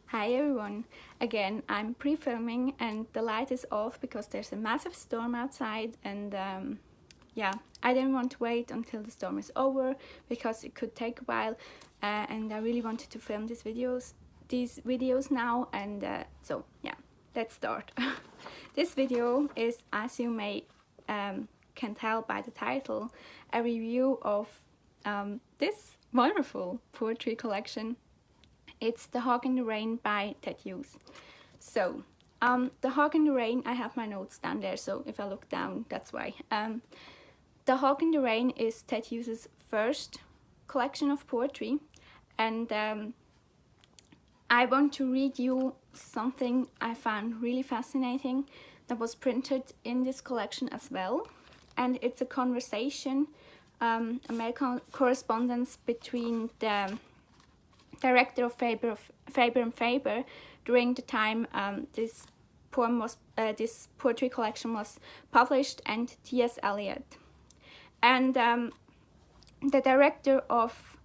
Hi everyone! Again, I'm pre-filming and the light is off because there's a massive storm outside and I didn't want to wait until the storm is over because it could take a while and I really wanted to film these videos now and let's start. This video is, as you may can tell by the title, a review of this wonderful poetry collection. It's The Hawk in the Rain by Ted Hughes. So, The Hawk in the Rain, I have my notes down there, so if I look down, that's why. The Hawk in the Rain is Ted Hughes' first collection of poetry, and I want to read you something I found really fascinating that was printed in this collection as well. And it's a conversation, American correspondence between the director of Faber and Faber during the time this poetry collection was published, and T.S. Eliot. And the director of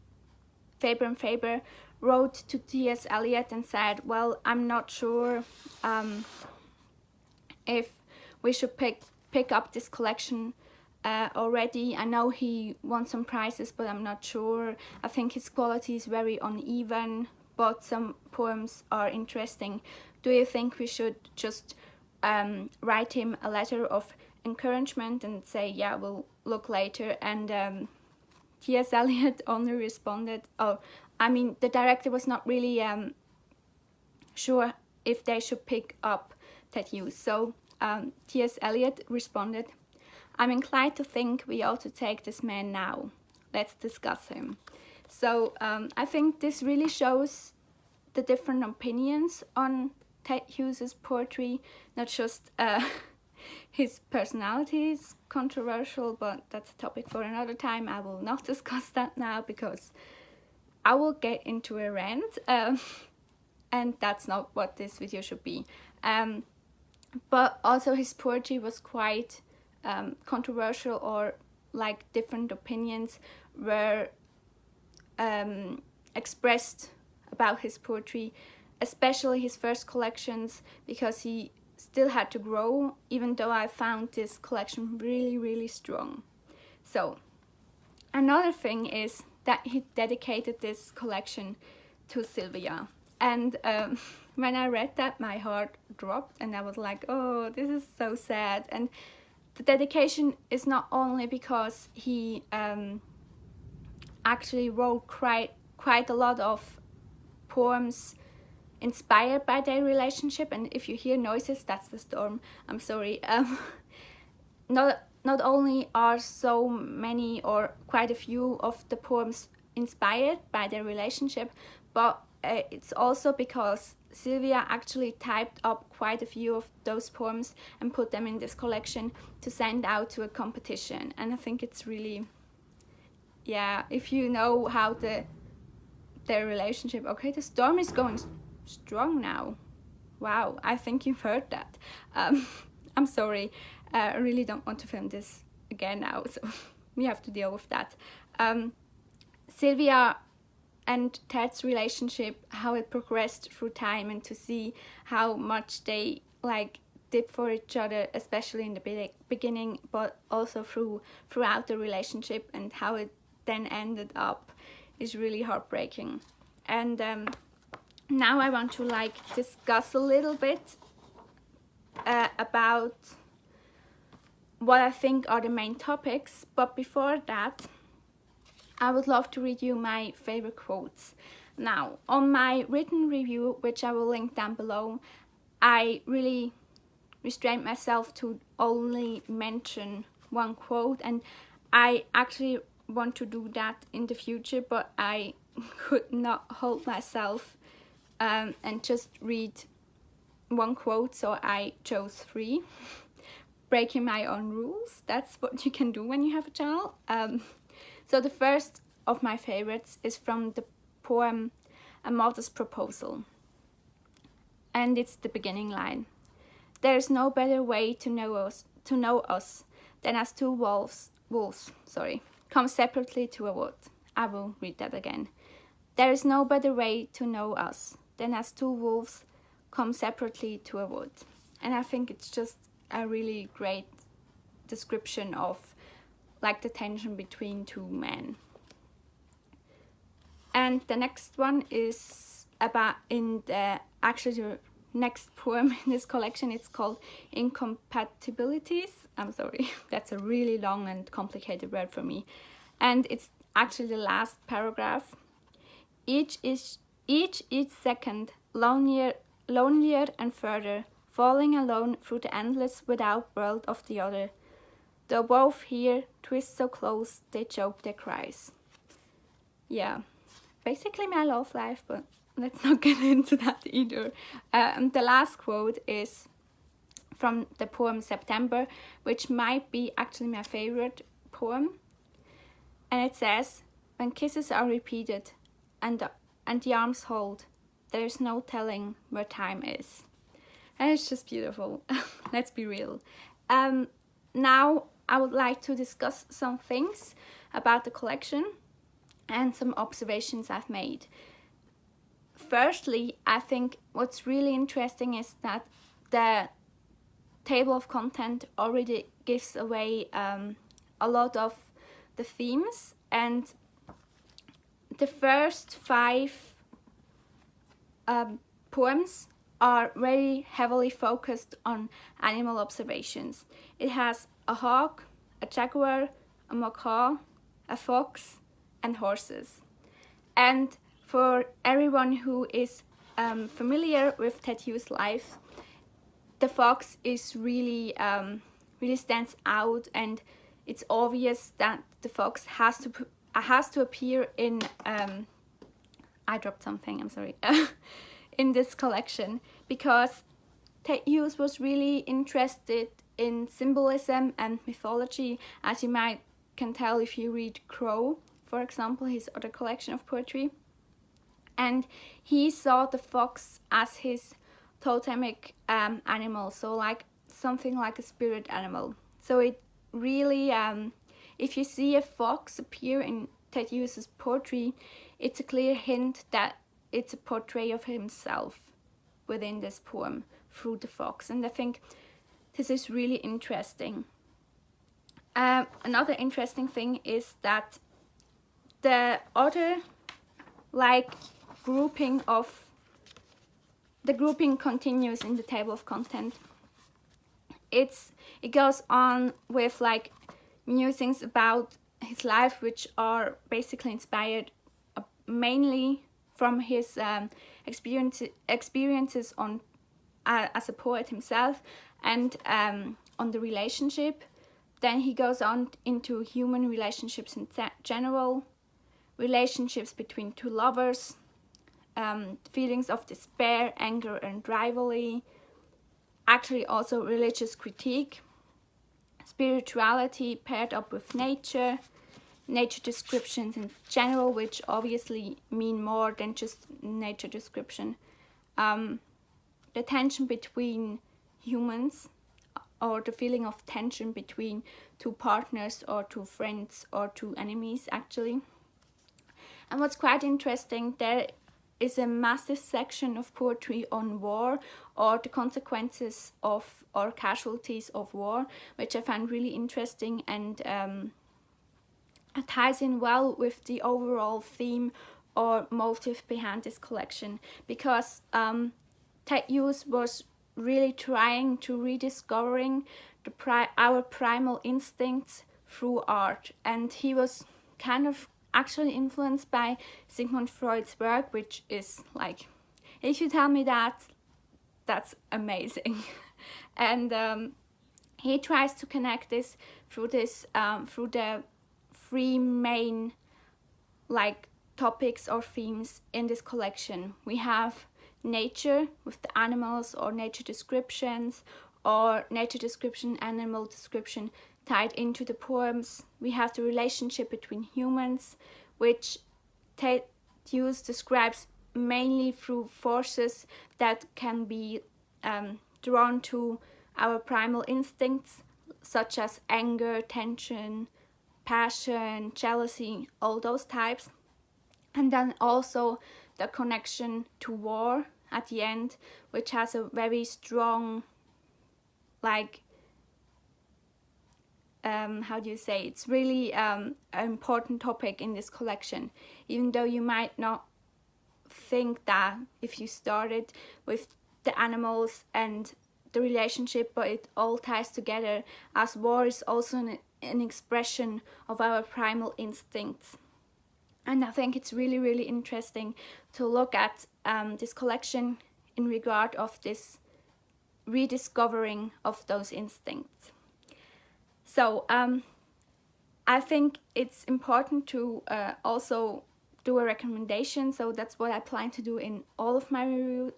Faber and Faber wrote to T.S. Eliot and said, well, I'm not sure if we should pick up this collection already. I know he won some prizes, but I'm not sure. I think his quality is very uneven, but some poems are interesting. Do you think we should just write him a letter of encouragement and say, yeah, we'll look later? And T.S. Eliot only responded, the director was not really sure if they should pick up Ted Hughes. So T.S. Eliot responded, I'm inclined to think we ought to take this man now. Let's discuss him. So I think this really shows the different opinions on Ted Hughes' poetry, not just his personality is controversial, but that's a topic for another time. I will not discuss that now because I will get into a rant and that's not what this video should be. But also his poetry was quite controversial, or like different opinions were expressed about his poetry, especially his first collections, because he still had to grow, even though I found this collection really, really strong. So another thing is that he dedicated this collection to Sylvia. And when I read that, my heart dropped and I was like, oh, this is so sad. And the dedication is not only because he actually wrote quite a lot of poems inspired by their relationship, and if you hear noises, that's the storm, I'm sorry. Not only are so many or quite a few of the poems inspired by their relationship, but it's also because Sylvia actually typed up quite a few of those poems and put them in this collection to send out to a competition. And I think it's really, if you know how their relationship, okay, the storm is going strong now. Wow, I think you've heard that. I'm sorry, I really don't want to film this again now, so we have to deal with that. Sylvia and Ted's relationship, how it progressed through time, and to see how much they did for each other, especially in the beginning, but also throughout the relationship, and how it then ended up, is really heartbreaking. And now I want to discuss a little bit about what I think are the main topics, but before that I would love to read you my favorite quotes. Now, on my written review, which I will link down below, I really restrained myself to only mention one quote, and I actually want to do that in the future, but I could not hold myself and just read one quote, so I chose 3. Breaking my own rules, that's what you can do when you have a channel. So the first of my favorites is from the poem A Modest Proposal. And it's the beginning line. There is no better way to know us than as two wolves come separately to a wood. I will read that again. There is no better way to know us then as two wolves come separately to a wood. And I think it's just a really great description of like the tension between two men. And the next one is about actually the next poem in this collection. It's called Incompatibilities. I'm sorry, that's a really long and complicated word for me. And it's actually the last paragraph. Each second lonelier and further, falling alone through the endless without world of the other. Though both here twist so close, they choke their cries. Yeah, basically my love life, but let's not get into that either. And the last quote is from the poem September, which might be actually my favorite poem. And it says, when kisses are repeated and the arms hold, there's no telling where time is. And it's just beautiful. Let's be real. Now I would like to discuss some things about the collection and some observations I've made. Firstly, I think what's really interesting is that the table of content already gives away a lot of the themes, and the first 5 poems are very heavily focused on animal observations. It has a hawk, a jaguar, a macaw, a fox, and horses. And for everyone who is familiar with Ted Hughes' life, the fox is really stands out, and it's obvious that the fox has to appear in. I dropped something. I'm sorry. In this collection, because Ted Hughes was really interested in symbolism and mythology, as you can tell if you read Crow, for example, his other collection of poetry. And he saw the fox as his totemic animal, so like something like a spirit animal. So it really, if you see a fox appear in Ted Hughes' poetry, it's a clear hint that it's a portrait of himself within this poem through the fox. And I think this is really interesting. Another interesting thing is that the other grouping continues in the table of content. It goes on with like musings about his life, which are basically inspired mainly from his experiences on as a poet himself, and on the relationship. Then he goes on into human relationships in general, relationships between two lovers, feelings of despair, anger, and rivalry. Actually, also religious critique, spirituality paired up with nature descriptions in general, which obviously mean more than just nature description. The tension between humans, or the feeling of tension between two partners or two friends or two enemies, actually. And what's quite interesting, there is a massive section of poetry on war, or the consequences of or casualties of war, which I find really interesting, and it ties in well with the overall theme or motive behind this collection, because Ted Hughes was really trying to rediscovering our primal instincts through art, and he was kind of actually influenced by Sigmund Freud's work, which is like, if you tell me that, that's amazing. And he tries to connect this through the 3 main topics or themes in this collection. We have nature with the animals or nature descriptions, or nature description, animal description tied into the poems. We have the relationship between humans, which Ted Hughes describes mainly through forces that can be drawn to our primal instincts, such as anger, tension, passion, jealousy, all those types. And then also the connection to war at the end, which has a very strong, like, how do you say, it's really an important topic in this collection, even though you might not think that if you started with the animals and the relationship, but it all ties together, as war is also an expression of our primal instincts. And I think it's really, really interesting to look at this collection in regard of this rediscovering of those instincts. So I think it's important to also do a recommendation, so that's what I plan to do in all of my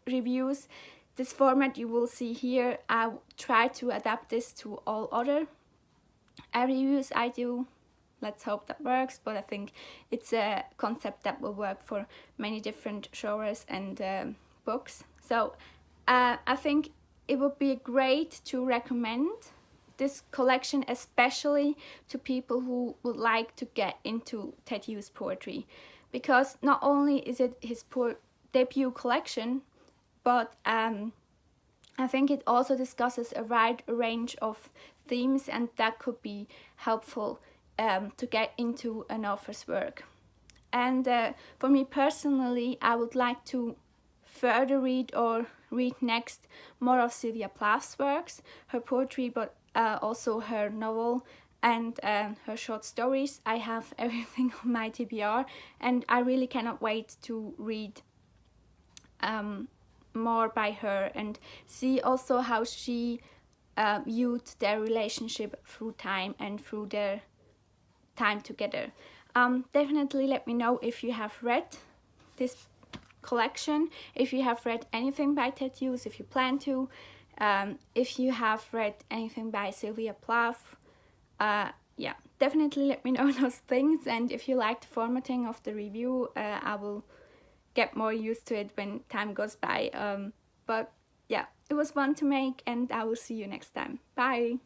reviews. This format you will see here, I try to adapt this to all other reviews I do. Let's hope that works, but I think it's a concept that will work for many different genres and books. So I think it would be great to recommend this collection, especially to people who would like to get into Ted Hughes' poetry, because not only is it his debut collection, but I think it also discusses a wide range of themes, and that could be helpful to get into an author's work. And for me personally, I would like to further read next more of Sylvia Plath's works, her poetry, but also her novel and her short stories. I have everything on my TBR, and I really cannot wait to read more by her and see also how she viewed their relationship through time and through their time together. Definitely let me know if you have read this collection, if you have read anything by Ted Hughes, if you plan to, if you have read anything by Sylvia Plath. Yeah, definitely let me know those things, and if you like the formatting of the review, I will get more used to it when time goes by. But yeah, it was fun to make, and I will see you next time. Bye!